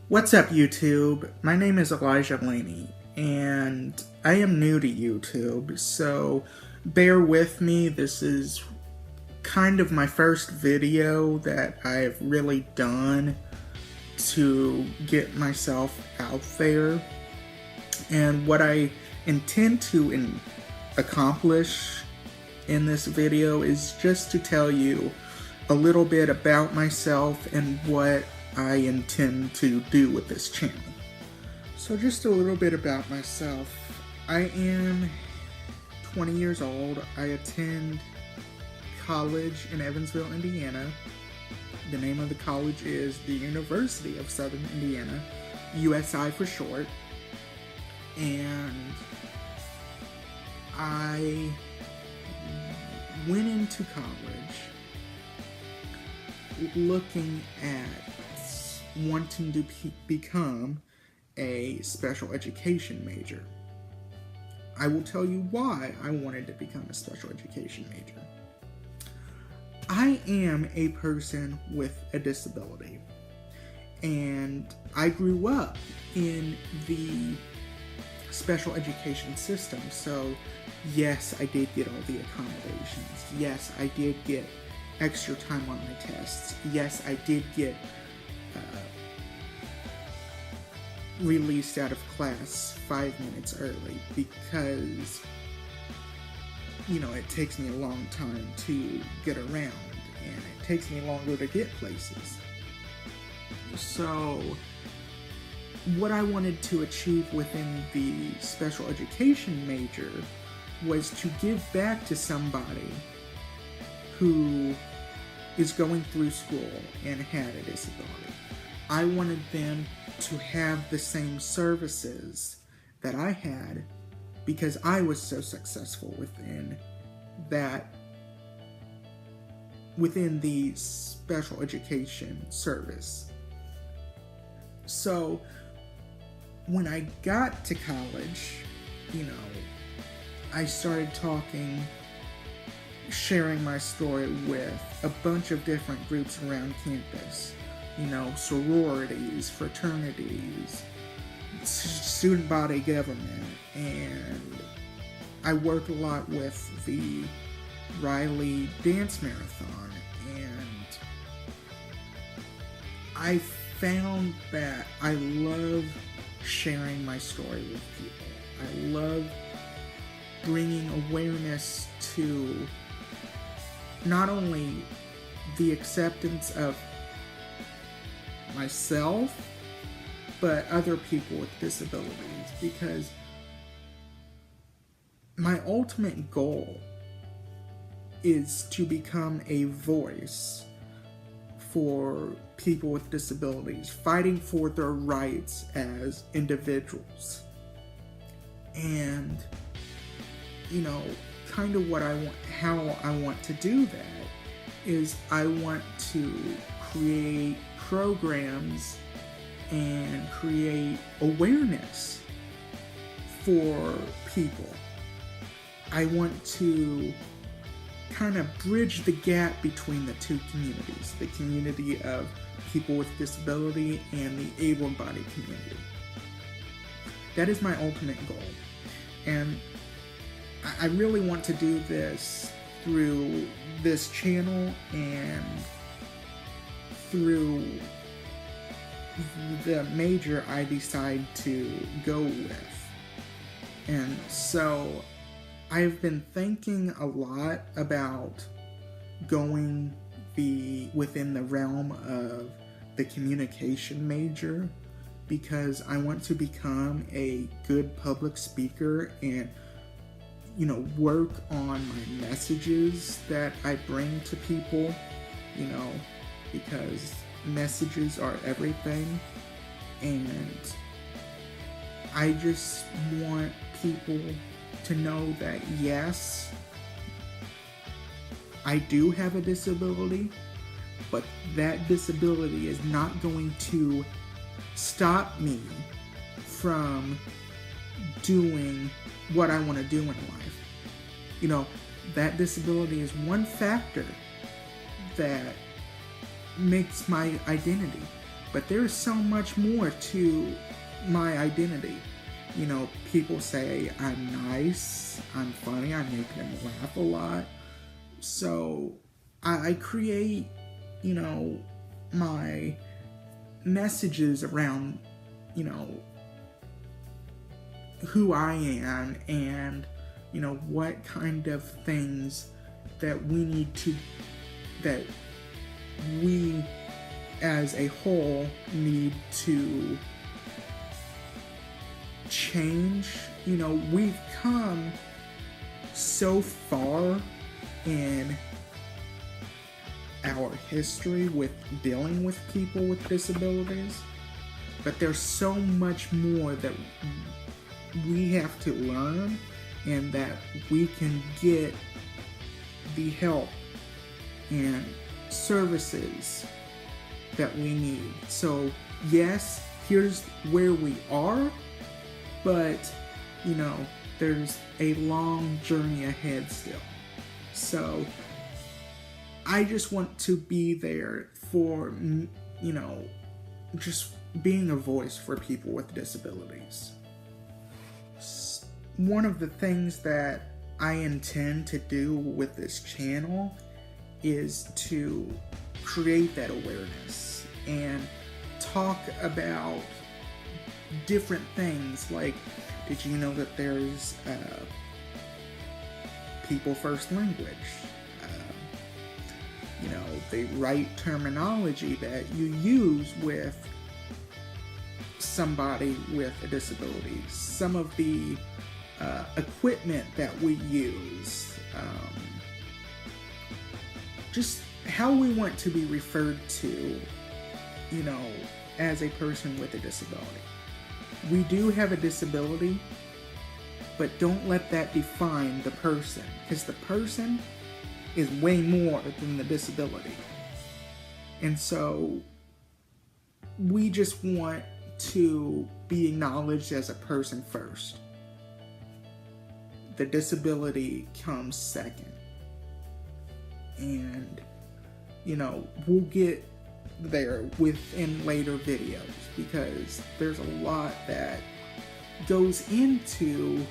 What's up, YouTube? My name is Elijah Laney, and I am new to YouTube, so bear with me. This is kind of my first video that I've really done to get myself out there, and what I intend to accomplish in this video is just to tell you a little bit about myself and what I intend to do with this channel. So just a little bit about myself. I am 20 years old. I attend college in Evansville, Indiana. The name of the college is the University of Southern Indiana, USI for short. And I went into college looking at wanting to become a special education major. I will tell you why I wanted to become a special education major. I am a person with a disability, and I grew up in the special education system, so yes, I did get all the accommodations. Yes, I did get extra time on my tests. Yes, I did get released out of class 5 minutes early because, it takes me a long time to get around and it takes me longer to get places. So what I wanted to achieve within the special education major was to give back to somebody who is going through school and had a disability. I wanted them to have the same services that I had because I was so successful within the special education service. So when I got to college, I started sharing my story with a bunch of different groups around campus. Sororities, fraternities, student body government, and I worked a lot with the Riley Dance Marathon, and I found that I love sharing my story with people. I love bringing awareness to not only the acceptance of myself, but other people with disabilities, because my ultimate goal is to become a voice for people with disabilities, fighting for their rights as individuals. And, kind of how I want to do that is I want to create programs and create awareness for people. I want to kind of bridge the gap between the two communities, the community of people with disability and the able-bodied community. That is my ultimate goal. And I really want to do this through this channel and through the major I decide to go with. And so I've been thinking a lot about going within the realm of the communication major because I want to become a good public speaker and work on my messages that I bring to people, because messages are everything, and I just want people to know that yes, I do have a disability, but that disability is not going to stop me from doing what I want to do in life. That disability is one factor that makes my identity, But there's so much more to my identity. You know, people say I'm nice, I'm funny, I make them laugh a lot. So I create, you know, my messages around, you know, who I am and, you know, what kind of things that we as a whole need to change. You know, we've come so far in our history with dealing with people with disabilities, but there's so much more that we have to learn, and that we can get the help and services that we need. So yes, here's where we are, but you know, there's a long journey ahead still. So I just want to be there for, you know, just being a voice for people with disabilities. One of the things that I intend to do with this channel is to create that awareness and talk about different things. Like, did you know that there's people first language? You know, the right terminology that you use with somebody with a disability. Some of the equipment that we use. Just how we want to be referred to, you know, as a person with a disability. We do have a disability, but don't let that define the person, because the person is way more than the disability. And so we just want to be acknowledged as a person first. The disability comes second. And, you know, we'll get there within later videos, because there's a lot that goes into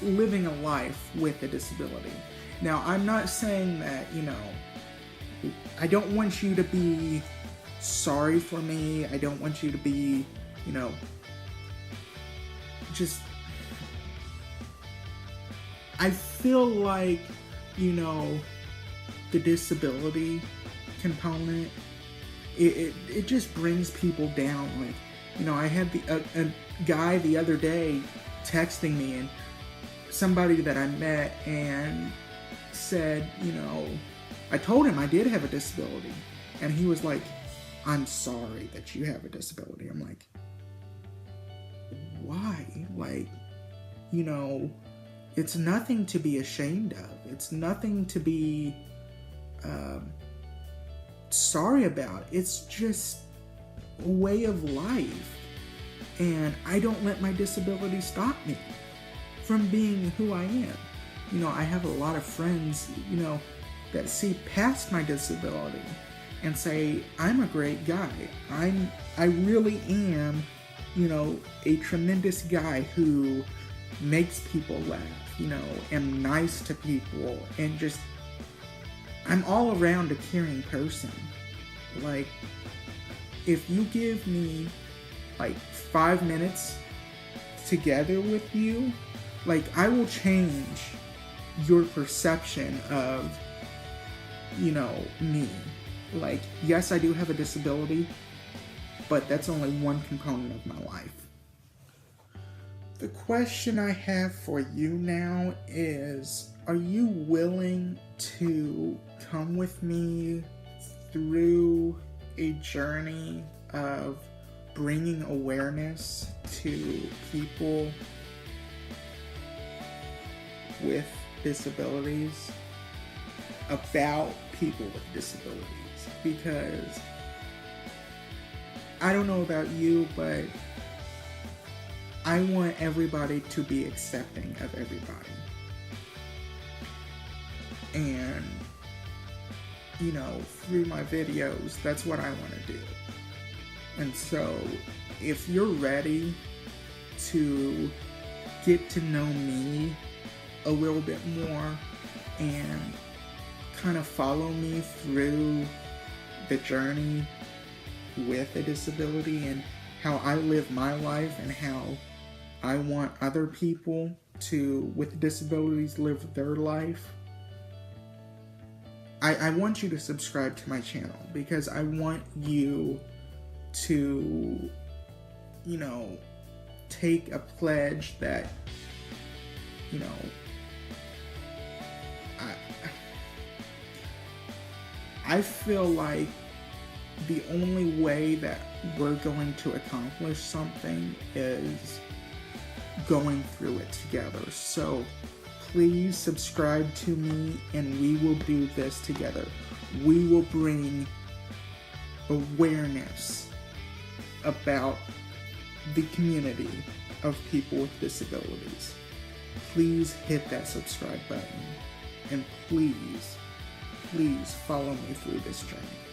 living a life with a disability. Now, I'm not saying that, you know, I don't want you to be sorry for me. I don't want you to be, you know, just... I feel like, you know, the disability component, it just brings people down. Like, you know, I had a guy the other day texting me, and somebody that I met, and said, you know, I told him I did have a disability, and he was like, I'm sorry that you have a disability. I'm like, why? Like, you know, it's nothing to be ashamed of. It's nothing to be sorry about. It's just a way of life. And I don't let my disability stop me from being who I am. You know, I have a lot of friends, you know, that see past my disability and say, I'm a great guy. I really am, you know, a tremendous guy who makes people laugh, you know, am nice to people, and just, I'm all around a caring person. Like, if you give me like 5 minutes together with you, like, I will change your perception of, you know, me. Like, yes, I do have a disability, but that's only one component of my life. The question I have for you now is, are you willing to come with me through a journey of bringing awareness to people with disabilities, about people with disabilities? Because I don't know about you, but I want everybody to be accepting of everybody. And, you know, through my videos, that's what I want to do. And so, if you're ready to get to know me a little bit more and kind of follow me through the journey with a disability and how I live my life and how I want other people with disabilities live their life, I want you to subscribe to my channel, because I want you to, take a pledge that, I feel like the only way that we're going to accomplish something is going through it together. So please subscribe to me and we will do this together. We will bring awareness about the community of people with disabilities. Please hit that subscribe button and please follow me through this journey.